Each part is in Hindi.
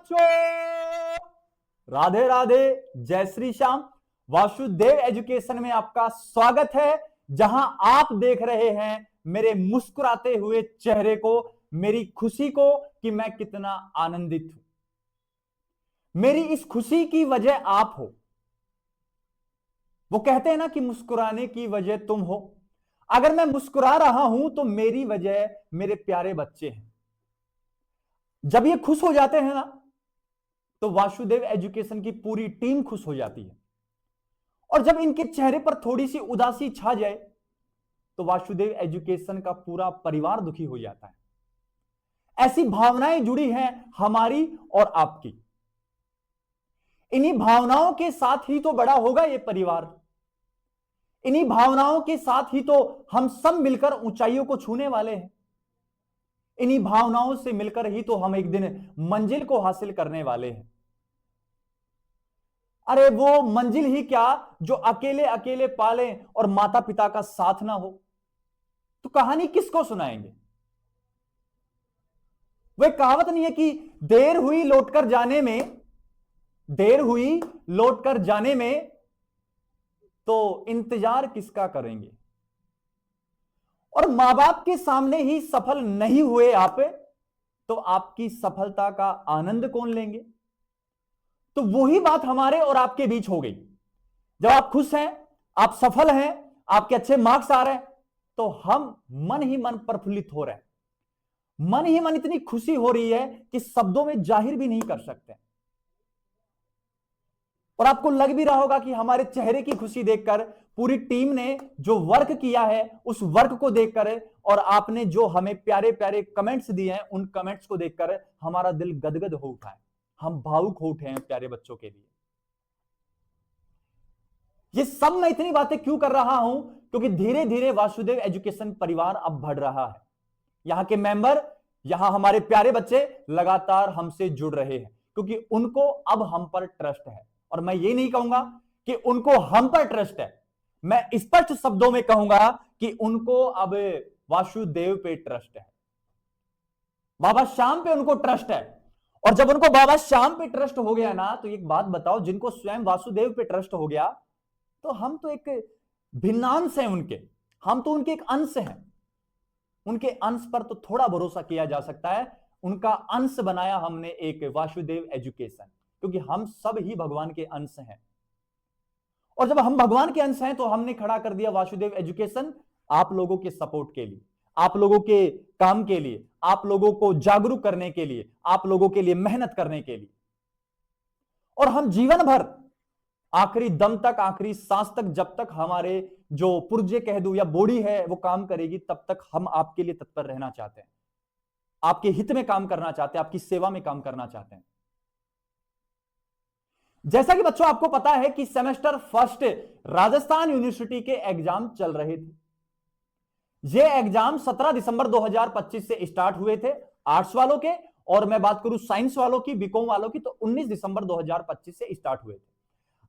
बच्चों, राधे राधे, जय श्री श्याम। वासुदेव एजुकेशन में आपका स्वागत है, जहां आप देख रहे हैं मेरे मुस्कुराते हुए चेहरे को, मेरी खुशी को कि मैं कितना आनंदित हूं। मेरी इस खुशी की वजह आप हो। वो कहते हैं ना कि मुस्कुराने की वजह तुम हो। अगर मैं मुस्कुरा रहा हूं तो मेरी वजह मेरे प्यारे बच्चे हैं। जब ये खुश हो जाते हैं ना, तो वासुदेव एजुकेशन की पूरी टीम खुश हो जाती है। और जब इनके चेहरे पर थोड़ी सी उदासी छा जाए, तो वासुदेव एजुकेशन का पूरा परिवार दुखी हो जाता है। ऐसी भावनाएं जुड़ी हैं हमारी और आपकी। इन्हीं भावनाओं के साथ ही तो बड़ा होगा ये परिवार। इन्हीं भावनाओं के साथ ही तो हम सब मिलकर ऊंचाइयों को छूने वाले हैं। इन्हीं भावनाओं से मिलकर ही तो हम एक दिन मंजिल को हासिल करने वाले हैं। अरे वो मंजिल ही क्या जो अकेले अकेले पालें और माता पिता का साथ ना हो, तो कहानी किसको सुनाएंगे। वह कहावत नहीं है कि देर हुई लौटकर जाने में तो इंतजार किसका करेंगे। और मां बाप के सामने ही सफल नहीं हुए आप, तो आपकी सफलता का आनंद कौन लेंगे। तो वही बात हमारे और आपके बीच हो गई। जब आप खुश हैं, आप सफल हैं, आपके अच्छे मार्क्स आ रहे हैं, तो हम मन ही मन प्रफुल्लित हो रहे हैं। मन ही मन इतनी खुशी हो रही है कि शब्दों में जाहिर भी नहीं कर सकते। और आपको लग भी रहा होगा कि हमारे चेहरे की खुशी देखकर, पूरी टीम ने जो वर्क किया है उस वर्क को देखकर, और आपने जो हमें प्यारे प्यारे कमेंट्स दिए हैं उन कमेंट्स को देखकर हमारा दिल गदगद हो उठा है। हम भावुक हो उठे हैं प्यारे बच्चों के लिए। ये सब मैं इतनी बातें क्यों कर रहा हूं, क्योंकि धीरे धीरे वासुदेव एजुकेशन परिवार अब बढ़ रहा है। यहां के मेंबर, यहां हमारे प्यारे बच्चे लगातार हमसे जुड़ रहे हैं, क्योंकि उनको अब हम पर ट्रस्ट है। और मैं ये नहीं कहूंगा कि उनको हम पर ट्रस्ट है, मैं स्पष्ट शब्दों में कहूंगा कि उनको अब वासुदेव पे ट्रस्ट है, बाबा श्याम पे उनको ट्रस्ट है। और जब उनको बाबा श्याम पे ट्रस्ट हो गया ना, तो एक बात बताओ, जिनको स्वयं वासुदेव पे ट्रस्ट हो गया, तो हम तो एक भिन्नांश हैं उनके, हम तो उनके एक अंश हैं। उनके अंश पर तो थोड़ा भरोसा किया जा सकता है। उनका अंश बनाया हमने एक वासुदेव एजुकेशन, क्योंकि हम सब ही भगवान के अंश हैं। और जब हम भगवान के अंश हैं, तो हमने खड़ा कर दिया वासुदेव एजुकेशन आप लोगों के सपोर्ट के लिए, आप लोगों के काम के लिए, आप लोगों को जागरूक करने के लिए, आप लोगों के लिए मेहनत करने के लिए। और हम जीवन भर, आखिरी दम तक, आखिरी सांस तक, जब तक हमारे जो पुर्जे कह दूं या बॉडी है वो काम करेगी, तब तक हम आपके लिए तत्पर रहना चाहते हैं, आपके हित में काम करना चाहते हैं, आपकी सेवा में काम करना चाहते हैं। जैसा कि बच्चों आपको पता है कि सेमेस्टर फर्स्ट राजस्थान यूनिवर्सिटी के एग्जाम चल रहे थे। ये एग्जाम 17 दिसंबर 2025 से स्टार्ट हुए थे आर्ट्स वालों के, और मैं बात करूं साइंस वालों की, बीकॉम वालों की, तो 19 दिसंबर 2025 से स्टार्ट हुए थे।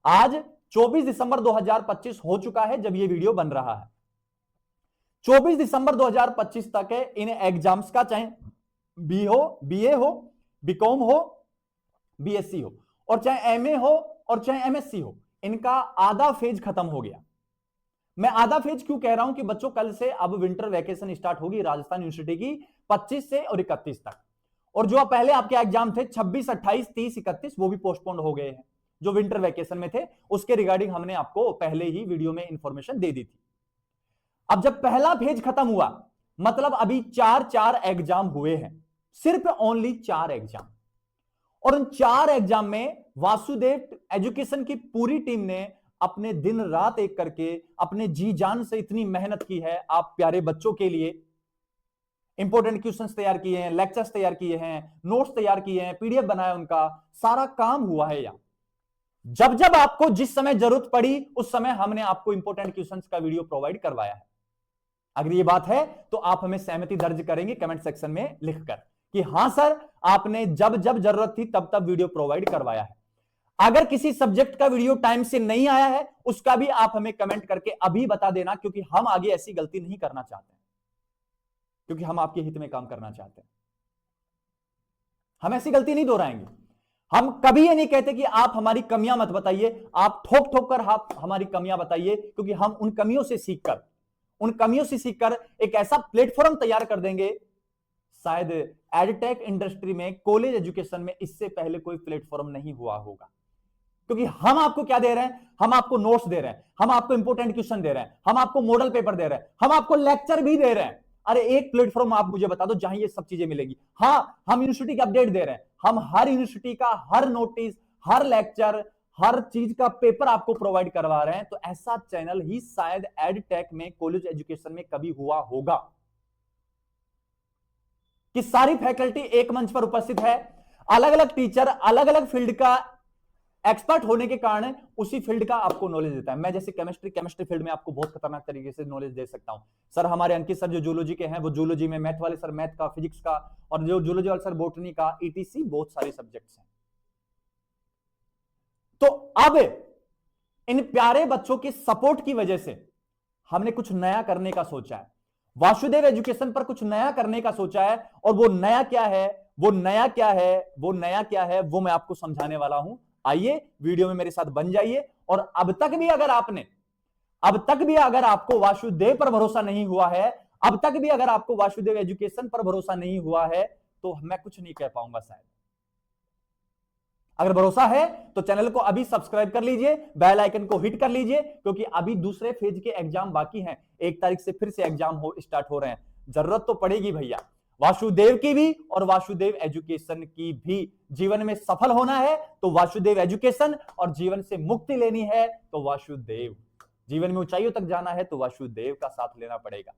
आज 24 दिसंबर 2025 हो चुका है जब ये वीडियो बन रहा है। 24 दिसंबर 2025 तक है इन एग्जाम्स का, चाहे बी हो, बीए हो, बीकॉम हो, बीएससी हो, और चाहे एमए हो और चाहे एमएससी हो, इनका आधा फेज खत्म हो गया। मैं आधा फेज क्यों कह रहा हूं कि बच्चों कल से अब विंटर वैकेशन स्टार्ट होगी राजस्थान यूनिवर्सिटी की 25 से और 31 तक। और जो पहले आपके एग्जाम थे 26, 28, 30, 31, वो भी पोस्टपोन हो गए हैं। जो विंटर वैकेशन में थे उसके रिगार्डिंग हमने आपको पहले ही वीडियो में इंफॉर्मेशन दे दी थी। अब जब पहला फेज खत्म हुआ, मतलब अभी 4 एग्जाम हुए हैं, सिर्फ ओनली 4 एग्जाम। और उन 4 एग्जाम में वासुदेव एजुकेशन की पूरी टीम ने अपने दिन रात एक करके, अपने जी जान से इतनी मेहनत की है आप प्यारे बच्चों के लिए। इंपॉर्टेंट क्वेश्चंस तैयार किए हैं, लेक्चर्स तैयार किए हैं, नोट्स तैयार किए हैं, पीडीएफ बनाया, उनका सारा काम हुआ है। यहां जब जब आपको जिस समय जरूरत पड़ी उस समय हमने आपको इंपॉर्टेंट क्वेश्चंस का वीडियो प्रोवाइड करवाया है। अगर ये बात है तो आप हमें सहमति दर्ज करेंगे कमेंट सेक्शन में लिखकर कि हां सर, आपने जब जब जरूरत थी तब तब वीडियो प्रोवाइड करवाया है। अगर किसी सब्जेक्ट का वीडियो टाइम से नहीं आया है, उसका भी आप हमें कमेंट करके अभी बता देना, क्योंकि हम आगे ऐसी गलती नहीं करना चाहते हैं, क्योंकि हम आपके हित में काम करना चाहते हैं। हम ऐसी गलती नहीं दोहराएंगे। हम कभी ये नहीं कहते कि आप हमारी कमियां मत बताइए, आप ठोक ठोक कर आप हमारी कमियां बताइए, क्योंकि हम उन कमियों से सीखकर एक ऐसा प्लेटफॉर्म तैयार कर देंगे, शायद एडटेक इंडस्ट्री में, कॉलेज एजुकेशन में इससे पहले कोई प्लेटफॉर्म नहीं हुआ होगा। क्योंकि हम आपको क्या दे रहे हैं, हम आपको नोट्स दे रहे हैं, हम आपको इंपोर्टेंट क्वेश्चन दे रहे हैं, हम आपको मॉडल पेपर दे रहे हैं, हम आपको लेक्चर भी दे रहे हैं। अरे एक प्लेटफॉर्म आप मुझे बता दो जहां ये सब चीजें मिलेगी। हाँ, हम यूनिवर्सिटी की अपडेट दे रहे हैं, हम हर यूनिवर्सिटी का हर नोटिस, हर लेक्चर, हर चीज का पेपर आपको प्रोवाइड करवा रहे हैं। तो ऐसा चैनल ही शायद एडटेक में, कॉलेज एजुकेशन में कभी हुआ होगा कि सारी फैकल्टी एक मंच पर उपस्थित है, अलग अलग टीचर अलग अलग फील्ड का एक्सपर्ट होने के कारण उसी फील्ड का आपको नॉलेज देता है। मैं जैसे केमिस्ट्री फील्ड में आपको बहुत खतरनाक तरीके से नॉलेज दे सकता हूं। सर हमारे अंकित सर जो जूलॉजी के हैं, वो जूलॉजी में, मैथ वाले सर मैथ का, फिजिक्स का, और जो जूलॉजी वाले सर बॉटनी का, ईटीसी बहुत सारे सब्जेक्ट्स हैं। तो अब इन प्यारे बच्चों के सपोर्ट की वजह से हमने कुछ नया करने का सोचा है, वासुदेव एजुकेशन पर कुछ नया करने का सोचा है। और वो नया क्या है, वो नया क्या है वो मैं आपको समझाने वाला हूं। आइए वीडियो में मेरे साथ बन जाइए। और अब तक भी अगर आपको वासुदेव पर भरोसा नहीं हुआ है, अब तक भी अगर आपको वासुदेव एजुकेशन पर भरोसा नहीं हुआ है, तो मैं कुछ नहीं कह पाऊंगा शायद। अगर भरोसा है तो चैनल को अभी सब्सक्राइब कर लीजिए, बेल आइकन को हिट कर लीजिए, क्योंकि अभी दूसरे फेज के एग्जाम बाकी हैं। 1 तारीख से फिर से एग्जाम स्टार्ट हो रहे हैं। जरूरत तो पड़ेगी भैया वासुदेव की भी और वासुदेव एजुकेशन की भी। जीवन में सफल होना है तो वासुदेव एजुकेशन, और जीवन से मुक्ति लेनी है तो वासुदेव, जीवन में ऊंचाइयों तक जाना है तो वासुदेव का साथ लेना पड़ेगा।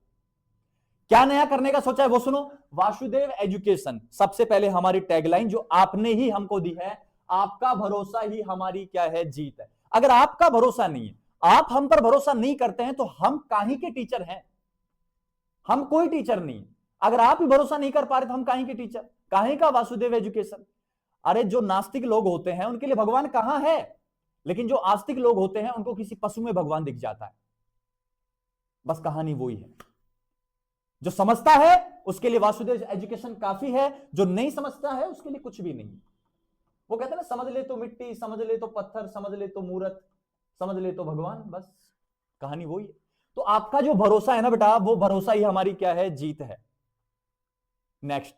क्या नया करने का सोचा है वो सुनो। वासुदेव एजुकेशन, सबसे पहले हमारी टैगलाइन जो आपने ही हमको दी है, आपका भरोसा ही हमारी क्या है, जीत है। अगर आपका भरोसा नहीं है, आप हम पर भरोसा नहीं करते हैं, तो हम काहे के टीचर हैं? हम कोई टीचर नहीं। अगर आप ही भरोसा नहीं कर पा रहे तो हम काहे के टीचर, काहे का वासुदेव एजुकेशन? अरे जो नास्तिक लोग होते हैं उनके लिए भगवान कहां है, लेकिन जो आस्तिक लोग होते हैं उनको किसी पशु में भगवान दिख जाता है। बस कहानी वही है। जो समझता है उसके लिए वासुदेव एजुकेशन काफी है, जो नहीं समझता है उसके लिए कुछ भी नहीं। वो कहते हैं ना, समझ ले तो मिट्टी, समझ ले तो पत्थर, समझ ले तो मूर्त, समझ ले तो भगवान। बस कहानी वही है। तो आपका जो भरोसा है ना बेटा, वो भरोसा ही हमारी क्या है, जीत है। नेक्स्ट,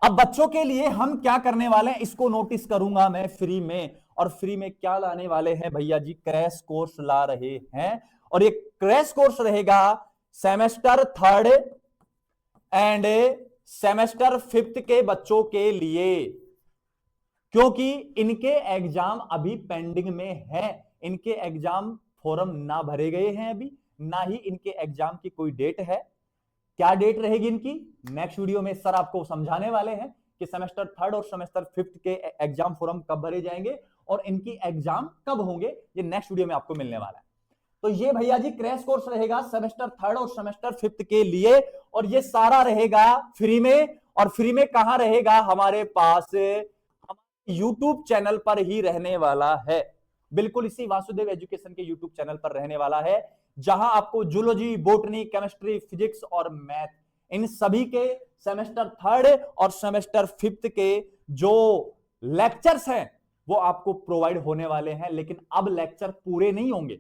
अब बच्चों के लिए हम क्या करने वाले हैं, इसको नोटिस करूंगा मैं फ्री में। और फ्री में क्या लाने वाले हैं भैया जी, क्रैश कोर्स ला रहे हैं। और ये क्रैश कोर्स रहेगा सेमेस्टर 3 एंड सेमेस्टर 5 के बच्चों के लिए, क्योंकि इनके एग्जाम अभी पेंडिंग में है। इनके एग्जाम फॉर्म ना भरे गए हैं अभी, ना ही इनके एग्जाम की कोई डेट है। क्या डेट रहेगी इनकी, नेक्स्ट वीडियो में सर आपको समझाने वाले हैं कि सेमेस्टर 3 और सेमेस्टर 5 के एग्जाम फॉर्म कब भरे जाएंगे और इनकी एग्जाम कब होंगे, ये नेक्स्ट वीडियो में आपको मिलने वाला है। तो ये भैया जी क्रैश कोर्स रहेगा सेमेस्टर 3 और सेमेस्टर 5 के लिए, और ये सारा रहेगा फ्री में। और फ्री में कहां रहेगा, हमारे पास यूट्यूब चैनल पर ही रहने वाला है। बिल्कुल इसी वासुदेव एजुकेशन के यूट्यूब चैनल पर रहने वाला है, जहां आपको जूलॉजी, बॉटनी, केमिस्ट्री, फिजिक्स और मैथ, इन सभी के सेमेस्टर 3 और सेमेस्टर 5 के जो लेक्चर्स हैं वो आपको प्रोवाइड होने वाले हैं। लेकिन अब लेक्चर पूरे नहीं होंगे,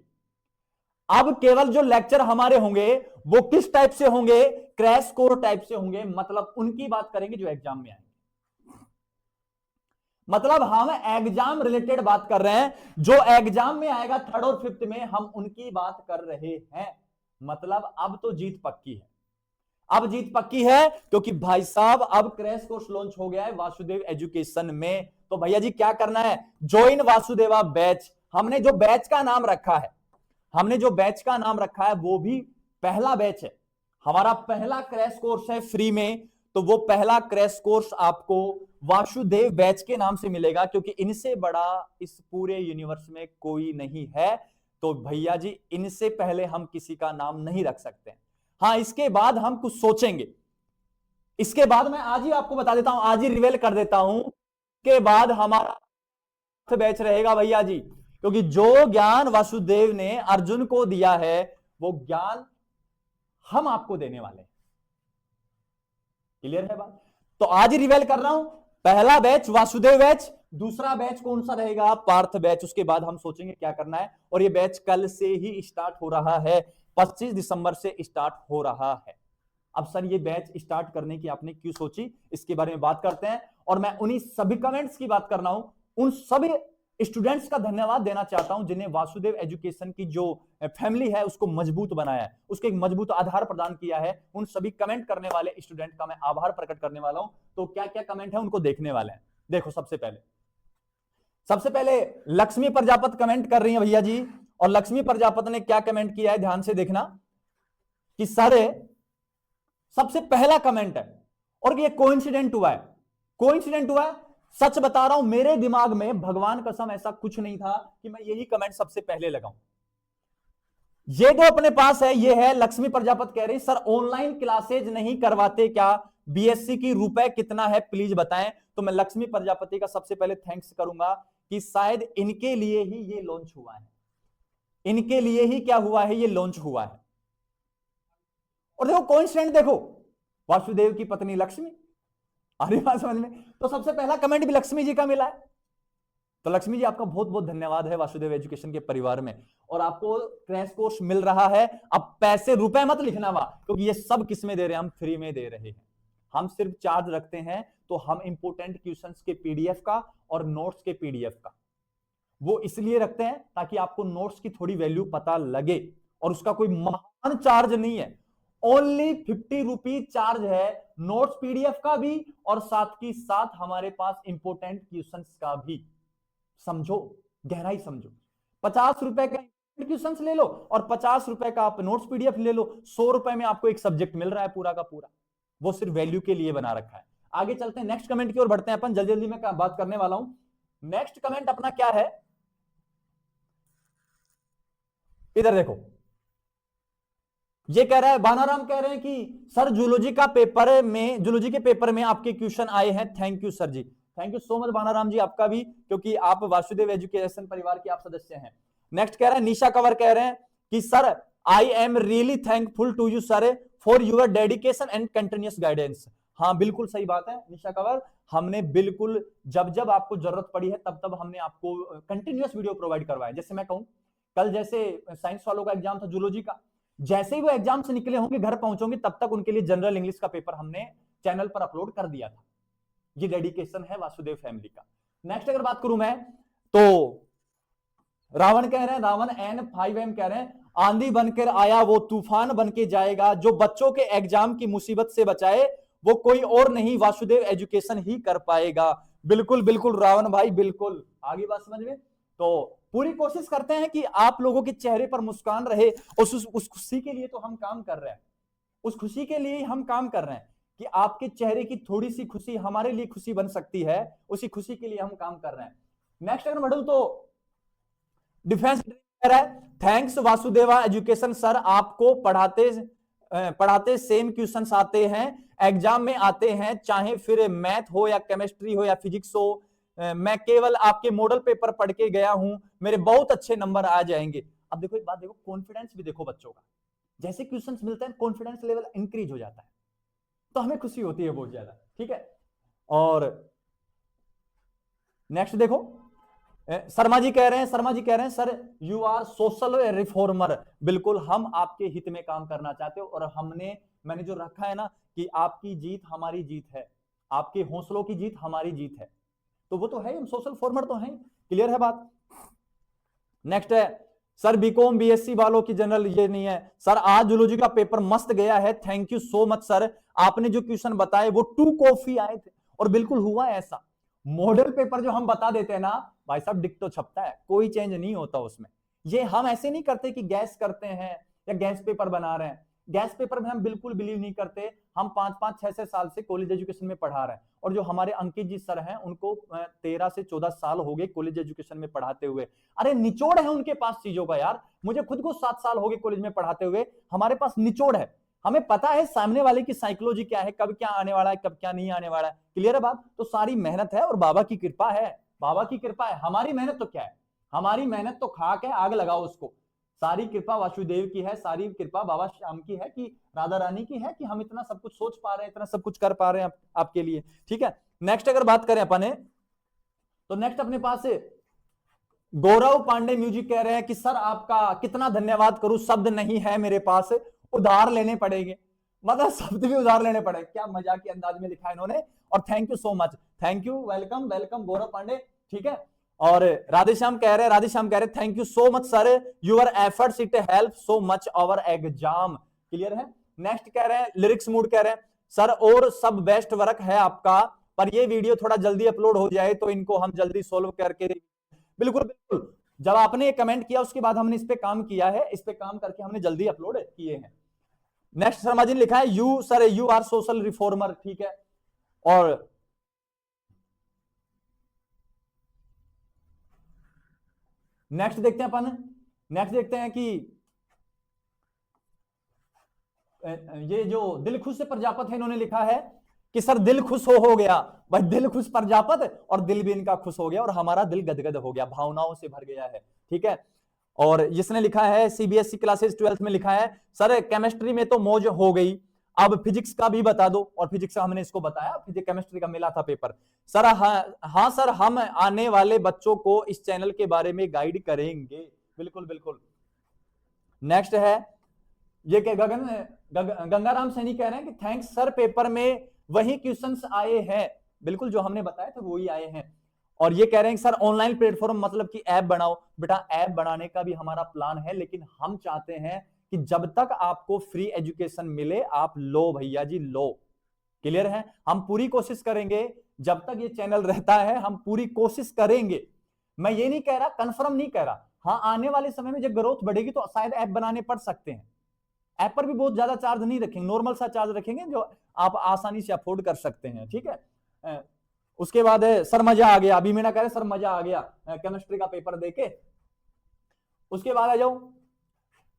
अब केवल जो लेक्चर हमारे होंगे वो किस टाइप से होंगे, क्रैश कोर्स टाइप से होंगे। मतलब उनकी बात करेंगे जो एग्जाम में आएंगे। मतलब हम एग्जाम रिलेटेड बात कर रहे हैं, जो एग्जाम में आएगा 3rd और 5th में, हम उनकी बात कर रहे हैं। मतलब अब तो जीत पक्की है, अब जीत पक्की है, क्योंकि भाई साहब अब क्रैश कोर्स लॉन्च हो गया है वासुदेव एजुकेशन में। तो भैया जी क्या करना है, ज्वाइन वासुदेवा बैच। हमने जो बैच का नाम रखा है वो भी पहला बैच है, हमारा पहला क्रैश कोर्स है फ्री में। तो वो पहला क्रैश कोर्स आपको वासुदेव बैच के नाम से मिलेगा, क्योंकि इनसे बड़ा इस पूरे यूनिवर्स में कोई नहीं है। तो भैया जी इनसे पहले हम किसी का नाम नहीं रख सकते। हाँ, इसके बाद हम कुछ सोचेंगे। इसके बाद मैं आज ही आपको बता देता हूं, आज ही रिवील कर देता हूं, के बाद हमारा बैच रहेगा भैया जी, क्योंकि जो ज्ञान वासुदेव ने अर्जुन को दिया है वो ज्ञान हम आपको देने वाले हैं। क्लियर है बात? तो आज ही रिवील कर रहा हूं, पहला बैच वासुदेव बैच, दूसरा बैच कौन सा रहेगा, पार्थ बैच। उसके बाद हम सोचेंगे क्या करना है। और ये बैच कल से ही स्टार्ट हो रहा है, 25 दिसंबर से स्टार्ट हो रहा है। अब सर ये बैच स्टार्ट करने की आपने क्यों सोची, इसके बारे में बात करते हैं। और मैं उन्हीं सभी कमेंट्स की बात कर रहा हूं, उन सभी स्टूडेंट्स का धन्यवाद देना चाहता हूं जिन्हें वासुदेव एजुकेशन की जो फैमिली है उसको मजबूत बनाया है, उसको एक मजबूत आधार प्रदान किया है। उन सभी कमेंट करने वाले स्टूडेंट का मैं आभार प्रकट करने वाला हूं। तो क्या क्या कमेंट है उनको देखने वाले हैं। देखो सबसे पहले लक्ष्मी प्रजापत कमेंट कर रही है भैया जी। और लक्ष्मी प्रजापत ने क्या कमेंट किया है ध्यान से देखना कि सर सबसे पहला कमेंट है, और ये कोइंसिडेंट हुआ है, सच बता रहा हूं मेरे दिमाग में भगवान कसम ऐसा कुछ नहीं था कि मैं यही कमेंट सबसे पहले लगाऊं। ये जो अपने पास है ये है लक्ष्मी प्रजापत कह रही सर ऑनलाइन क्लासेज नहीं करवाते क्या, बीएससी की रुपए कितना है प्लीज बताएं। तो मैं लक्ष्मी प्रजापति का सबसे पहले थैंक्स करूंगा कि शायद इनके लिए ही ये लॉन्च हुआ है, इनके लिए ही क्या हुआ है, ये लॉन्च हुआ है। और देखो कोइंसिडेंट, देखो वासुदेव की पत्नी लक्ष्मी, आ रही बात समझ में। तो सबसे पहला कमेंट भी लक्ष्मी जी का मिला है। तो लक्ष्मी जी आपका बहुत बहुत धन्यवाद है वासुदेव एजुकेशन के परिवार में। और आपको क्रैश कोर्स मिल रहा है, अब पैसे रुपए मत लिखना वहां, क्योंकि ये सब किस में दे रहे हैं, हम फ्री में दे रहे हैं। हम सिर्फ चार्ज रखते हैं तो हम इंपोर्टेंट क्वेश्चंस के पीडीएफ का और नोट्स के पीडीएफ का वो इसलिए रखते हैं ताकि आपको नोट्स की थोड़ी वैल्यू पता लगे। और उसका कोई महान चार्ज नहीं है, ओनली 50 रुपीज चार्ज है नोट्स पीडीएफ का भी और साथ ही साथ हमारे पास इंपोर्टेंट क्वेश्चंस का भी। समझो, गहराई समझो। 50 रुपए का क्वेश्चंस ले लो और 50 रुपए का आप नोट्स पीडीएफ ले लो, 100 रुपए में आपको एक सब्जेक्ट मिल रहा है पूरा का पूरा। वो सिर्फ वैल्यू के लिए बना रखा है। आगे चलते हैं, नेक्स्ट कमेंट की ओर बढ़ते हैं अपन, जल्दी जल्दी में बात करने वाला हूं। नेक्स्ट कमेंट अपना क्या है, इधर देखो। ये कह रहा है बानाराम, कह रहे हैं कि सर जूलॉजी के पेपर में आपके क्वेश्चन आए हैं, thank you sir ji. Thank you so much Banaram ji आपका भी, क्योंकि आप वासुदेव एजुकेशन परिवार के आप सदस्य हैं। नेक्स्ट कह रहे हैं निशा कंवर, कह रहे हैं कि sir I am really thankful to you sir for your dedication and continuous guidance. हाँ बिल्कुल सही बात है निशा कंवर, हमने बिल्कुल जब जब आपको जरूरत पड़ी है तब तब हमने आपको कंटिन्यूअस वीडियो प्रोवाइड करवाया। जैसे मैं कहूं कल जैसे साइंस वालों का एग्जाम था जूलॉजी का, जैसे ही वो एग्जाम से निकले होंगे घर पहुंचोगे तब तक उनके लिए जनरल इंग्लिश का पेपर हमने चैनल पर अपलोड कर दिया था। ये डेडिकेशन है वासुदेव फैमिली का। नेक्स्ट अगर बात करूं मैं तो रावण कह रहे हैं, रावण N5M कह रहे हैं आंधी बनकर आया वो तूफान बनके जाएगा, जो बच्चों के एग्जाम की मुसीबत से बचाए वो कोई और नहीं वासुदेव एजुकेशन ही कर पाएगा। बिल्कुल बिल्कुल रावण भाई बिल्कुल, आगे बात समझ में। तो पूरी कोशिश करते हैं कि आप लोगों के चेहरे पर मुस्कान रहे, उस खुशी के लिए तो हम काम कर रहे हैं, उस खुशी के लिए हम काम कर रहे हैं कि आपके चेहरे की थोड़ी सी खुशी हमारे लिए खुशी बन सकती है, उसी खुशी के लिए हम काम कर रहे हैं। नेक्स्ट अगर बढ़ू तो डिफेंस कह रहा है थैंक्स वासुदेवा एजुकेशन सर, आपको पढ़ाते सेम क्वेश्चंस आते हैं, एग्जाम में आते हैं, चाहे फिर मैथ हो या केमिस्ट्री हो या फिजिक्स हो। मैं केवल आपके मॉडल पेपर पढ़ के गया हूं, मेरे बहुत अच्छे नंबर आ जाएंगे। अब देखो एक बात देखो, कॉन्फिडेंस भी देखो बच्चों का, जैसे क्वेश्चंस मिलते हैं कॉन्फिडेंस लेवल इंक्रीज हो जाता है, तो हमें खुशी होती है बहुत ज्यादा। ठीक है, और नेक्स्ट देखो शर्मा जी कह रहे हैं sir you are social reformer. बिल्कुल हम आपके हित में काम करना चाहते हो, और मैंने जो रखा है ना कि आपकी जीत हमारी जीत है, आपके हौसलों की जीत हमारी जीत है, तो वो तो है, हम सोशल फॉर्मर तो हैं, क्लियर है बात। नेक्स्ट है सर बीकॉम बीएससी वालों की जनरल ये नहीं है सर, आज जूलॉजी का पेपर मस्त गया है, thank you so much sir, आपने जो क्वेश्चन बताए वो 2 कॉफी आए थे, और बिल्कुल हुआ ऐसा। मॉडल पेपर जो हम बता देते हैं ना भाई साहब, डिक्टो छपता है, कोई चेंज नहीं होता उसमें। ये हम ऐसे नहीं करते कि गैस करते हैं या गैस पेपर बना रहे हैं, गैस पेपर में हम बिल्कुल बिलीव नहीं करते। हम 5-5, 6-6 साल से कॉलेज एजुकेशन में पढ़ा रहे हैं, और जो हमारे अंकित जी सर हैं उनको 13 से 14 साल हो गए कॉलेज एजुकेशन में पढ़ाते हुए। अरे निचोड़ है उनके पास चीजों का यार, मुझे खुद को 7 साल हो गए कॉलेज में पढ़ाते हुए, हमारे पास निचोड़ है, हमें पता है सामने वाले की साइकोलॉजी क्या है, कब क्या आने वाला है, कब क्या नहीं आने वाला है, क्लियर है बात। तो सारी मेहनत है और बाबा की कृपा है, बाबा की कृपा है, हमारी मेहनत तो क्या है, हमारी मेहनत तो खाक है, आग लगाओ उसको। सारी कृपा वासुदेव की है, सारी कृपा बाबा श्याम की है, कि राधा रानी की है, कि हम इतना सब कुछ सोच पा रहे हैं, इतना सब कुछ कर पा रहे हैं आपके लिए। ठीक है, नेक्स्ट अगर बात करें अपने, तो नेक्स्ट अपने पास गौरव पांडे म्यूजिक कह रहे हैं कि सर आपका कितना धन्यवाद करूं, शब्द नहीं है मेरे पास, उधार लेने पड़ेंगे। मतलब शब्द भी उधार लेने पड़े, क्या मजाक के अंदाज में लिखा है इन्होंने। और thank you so much, thank you, welcome welcome Gaurav Pandey. ठीक है, और राधेश्याम कह रहे thank you so much sir, your efforts it help so much our exam. Clear है। नेक्स्ट कह रहे हैं लिरिक्स मूड, कह रहे हैं सर और सब बेस्ट वर्क है आपका, पर ये वीडियो थोड़ा जल्दी अपलोड हो जाए तो इनको हम जल्दी सोल्व करके। बिल्कुल बिल्कुल, जब आपने ये कमेंट किया उसके बाद हमने इस पे काम किया है, इस पे काम करके हमने जल्दी अपलोड किए हैं। नेक्स्ट शर्मा जी ने लिखा है you sir you are social reformer. ठीक है, और नेक्स्ट देखते हैं अपन, नेक्स्ट देखते हैं कि ये जो दिल खुश से प्रजापत है, इन्होंने लिखा है कि सर दिल खुश हो गया। भाई दिल खुश प्रजापत, और दिल भी इनका खुश हो गया, और हमारा दिल गदगद हो गया, भावनाओं से भर गया है। ठीक है, और जिसने लिखा है सीबीएसई क्लासेस 12th में लिखा है सर केमिस्ट्री में तो मौज हो गई, अब फिजिक्स का भी बता दो। और फिजिक्स का हमने इसको बताया, फिजिक्स केमिस्ट्री का मिला था पेपर। सर हाँ सर, हम आने वाले बच्चों को इस चैनल के बारे में गाइड करेंगे। बिल्कुल बिल्कुल। नेक्स्ट है ये गंगाराम सैनी कह रहे हैं कि थैंक्स सर, पेपर में वही क्वेश्चंस आए हैं। बिल्कुल, जो हमने बताया था वही आए हैं। और ये कह रहे हैं सर ऑनलाइन प्लेटफॉर्म मतलब कि ऐप बनाओ। बेटा ऐप बनाने का भी हमारा प्लान है, लेकिन हम चाहते हैं कि जब तक आपको फ्री एजुकेशन मिले आप लो भैया जी, लो। क्लियर है, हम पूरी कोशिश करेंगे, जब तक ये चैनल रहता है हम पूरी कोशिश करेंगे। मैं ये नहीं कह रहा, कंफर्म नहीं कह रहा, हाँ आने वाले समय में जब ग्रोथ बढ़ेगी तो शायद ऐप बनाने पड़ सकते हैं। ऐप पर भी बहुत ज्यादा चार्ज नहीं रखेंगे, नॉर्मल सा चार्ज रखेंगे जो आप आसानी से अफोर्ड कर सकते हैं। ठीक है, उसके बाद है सर मजा आ गया, अभी मेरा कह रहे सर मजा आ गया केमिस्ट्री का पेपर देके। उसके बाद आ जाओ,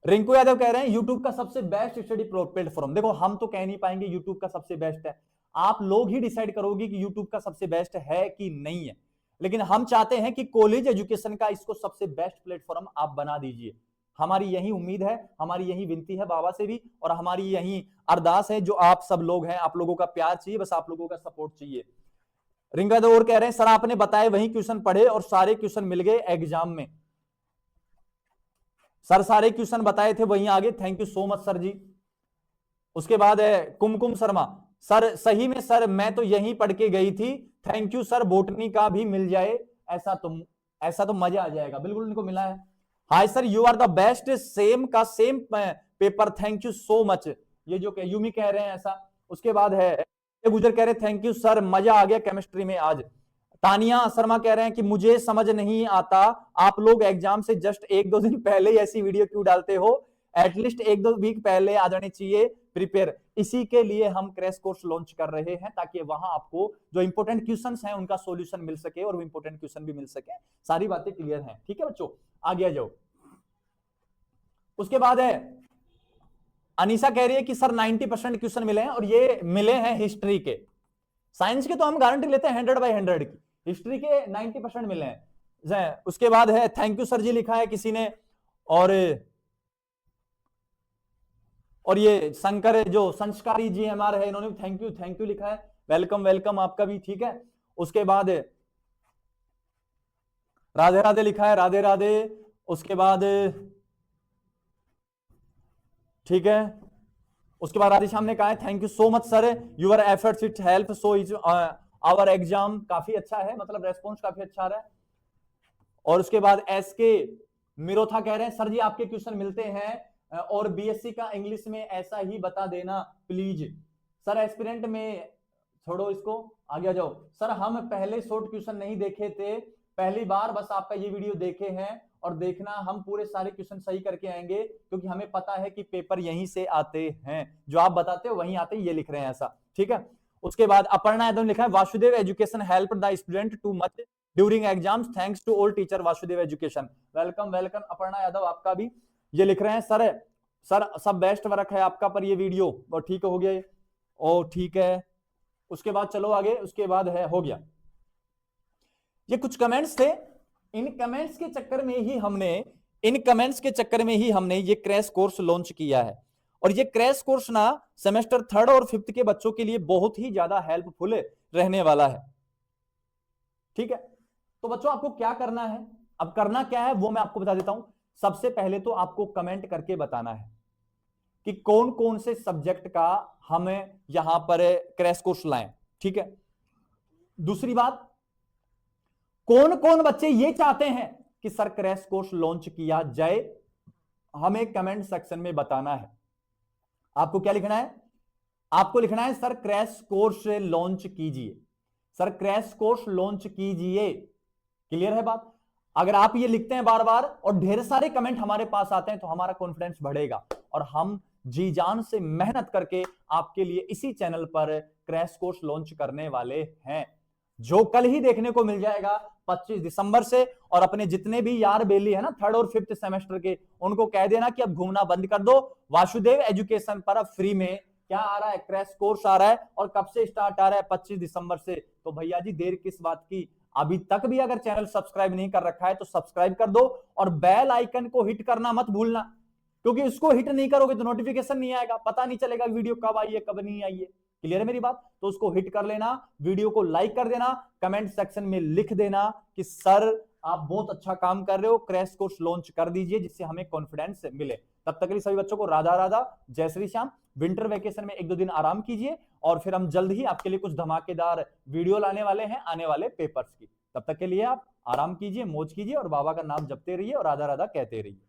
रिंकू यादव कह रहे हैं यूट्यूब का सबसे बेस्ट स्टडी प्लेटफॉर्म। देखो हम तो कह नहीं पाएंगे यूट्यूब का सबसे बेस्ट है, आप लोग ही डिसाइड करोगे कि यूट्यूब का सबसे बेस्ट है कि नहीं है। लेकिन हम चाहते हैं कि कॉलेज एजुकेशन का इसको सबसे बेस्ट प्लेटफॉर्म आप बना दीजिए। हमारी यही उम्मीद है, हमारी यही विनती है बाबा से भी, और हमारी यही अरदास है। जो आप सब लोग हैं, आप लोगों का प्यार चाहिए, बस आप लोगों का सपोर्ट चाहिए। रिंगा दो और कह रहे हैं सर आपने बताए वही क्वेश्चन पढ़े और सारे क्वेश्चन मिल गए एग्जाम में। सर सारे क्वेश्चन बताए थे वहीं आगे, thank you so much sir ji. उसके बाद है कुमकुम शर्मा, सर सही में सर मैं तो यहीं पढ़ के गई थी, थैंक यू सर, बोटनी का भी मिल जाए ऐसा तो मजा आ जाएगा। बिल्कुल इनको मिला है। Hi sir you are the best, same का same paper, thank you so much. ये जो यूमी कह रहे हैं ऐसा। उसके बाद है गुजर कह रहे थैंक यू सर, मजा आ गया केमिस्ट्री में आज। तानिया शर्मा कह रहे हैं कि मुझे समझ नहीं आता आप लोग एग्जाम से जस्ट 1-2 दिन पहले ही ऐसी वीडियो क्यों डालते हो, एटलीस्ट 1-2 वीक पहले आ जानी चाहिए प्रिपेयर। इसी के लिए हम क्रैश कोर्स लॉन्च कर रहे हैं, ताकि वहां आपको जो इंपॉर्टेंट क्वेश्चंस हैं उनका सॉल्यूशन मिल सके और इंपॉर्टेंट क्वेश्चन भी मिल सके। सारी बातें क्लियर हैं। ठीक है बच्चों, आगे आ जाओ। उसके बाद है अनीसा कह रही है कि सर 90% क्वेश्चन मिले हैं, और ये मिले हैं हिस्ट्री के। साइंस के तो हम गारंटी लेते हैं 100/100 की, हिस्ट्री के 90% मिले हैं। उसके बाद है थैंक यू सर जी लिखा है किसी ने, और ये शंकर जो संस्कारी जी हमारे है, इन्होंने थैंक यू लिखा है, वेलकम वेलकम आपका भी। ठीक है, उसके बाद राधे राधे लिखा है, राधे राधे। उसके बाद ठीक है, उसके बाद राधेश्याम ने कहा है thank you so much sir, your efforts it help so is our exam. काफी अच्छा है, मतलब रेस्पॉन्स काफी अच्छा रहा है। और उसके बाद एसके मिरोथा कह रहे हैं सर जी आपके क्वेश्चन मिलते हैं और बीएससी का इंग्लिश में ऐसा ही बता देना प्लीज। सर एस्पिरेंट में छोड़ो इसको, आगे आ जाओ। सर हम पहले शॉर्ट क्वेश्चन नहीं देखे थे, पहली बार बस आपका ये वीडियो देखे हैं, और देखना हम पूरे सारे क्वेश्चन सही करके आएंगे, क्योंकि हमें पता है कि पेपर यहीं से आते हैं, जो आप बताते हो वहीं आते हैं, ये लिख रहे हैं ऐसा। ठीक है, उसके बाद अपर्णा यादव लिखा है Vasudev Education help the student too much during exams, thanks to all teacher Vasudev Education. Welcome welcome Aparna Yadav आपका भी। ये लिख रहे हैं सर सब बेस्ट वर्क है आपका, पर ये वीडियो और ठीक हो गया, ओ ठीक है। उसके बाद चलो आगे, उसके बाद है हो गया। ये कुछ कमेंट्स थे, इन कमेंट्स के चक्कर में ही हमने इन कमेंट्स के चक्कर में ही हमने ये क्रैश कोर्स लॉन्च किया है। और ये क्रैश कोर्स ना सेमेस्टर 3rd और 5th के बच्चों के लिए बहुत ही ज्यादा हेल्पफुल रहने वाला है। ठीक है, तो बच्चों आपको क्या करना है, अब करना क्या है वो मैं आपको बता देता हूं। सबसे पहले तो आपको कमेंट करके बताना है कि कौन कौन से सब्जेक्ट का हमें यहां पर क्रैश कोर्स लाएं। ठीक है, दूसरी बात, कौन कौन बच्चे ये चाहते हैं कि सर क्रैश कोर्स लॉन्च किया जाए, हमें कमेंट सेक्शन में बताना है। आपको क्या लिखना है, आपको लिखना है सर क्रैश कोर्स लॉन्च कीजिए, सर क्रैश कोर्स लॉन्च कीजिए। क्लियर है बात? अगर आप ये लिखते हैं बार बार और ढेर सारे कमेंट हमारे पास आते हैं तो हमारा कॉन्फिडेंस बढ़ेगा और हम जी जान से मेहनत करके आपके लिए इसी चैनल पर क्रैश कोर्स लॉन्च करने वाले हैं, जो कल ही देखने को मिल जाएगा 25 दिसंबर से। और अपने जितने भी यार बेली है ना 3rd और 5th सेमेस्टर के, उनको कह देना कि अब घूमना बंद कर दो, वासुदेव एजुकेशन पर अब फ्री में क्या आ रहा है, क्रैश कोर्स आ रहा है। और कब से स्टार्ट आ रहा है? 25 दिसंबर से। तो भैया जी देर किस बात की, अभी तक भी अगर चैनल सब्सक्राइब नहीं कर रखा है तो सब्सक्राइब कर दो और बेल आइकन को हिट करना मत भूलना, क्योंकि इसको हिट नहीं करोगे तो नोटिफिकेशन नहीं आएगा, पता नहीं चलेगा वीडियो कब आई है कब नहीं आई है। क्लियर है मेरी बात? तो उसको हिट कर लेना, वीडियो को लाइक कर देना, कमेंट सेक्शन में लिख देना कि सर आप बहुत अच्छा काम कर रहे हो, क्रैश कोर्स लॉन्च कर दीजिए जिससे हमें कॉन्फिडेंस मिले। तब तक के लिए सभी बच्चों को राधा राधा, जय श्री श्याम। विंटर वेकेशन में 1-2 दिन आराम कीजिए और फिर हम जल्द ही आपके लिए कुछ धमाकेदार वीडियो लाने वाले हैं आने वाले पेपर्स की। तब तक के लिए आप आराम कीजिए, मौज कीजिए और बाबा का नाम जपते रहिए और राधा राधा कहते रहिए।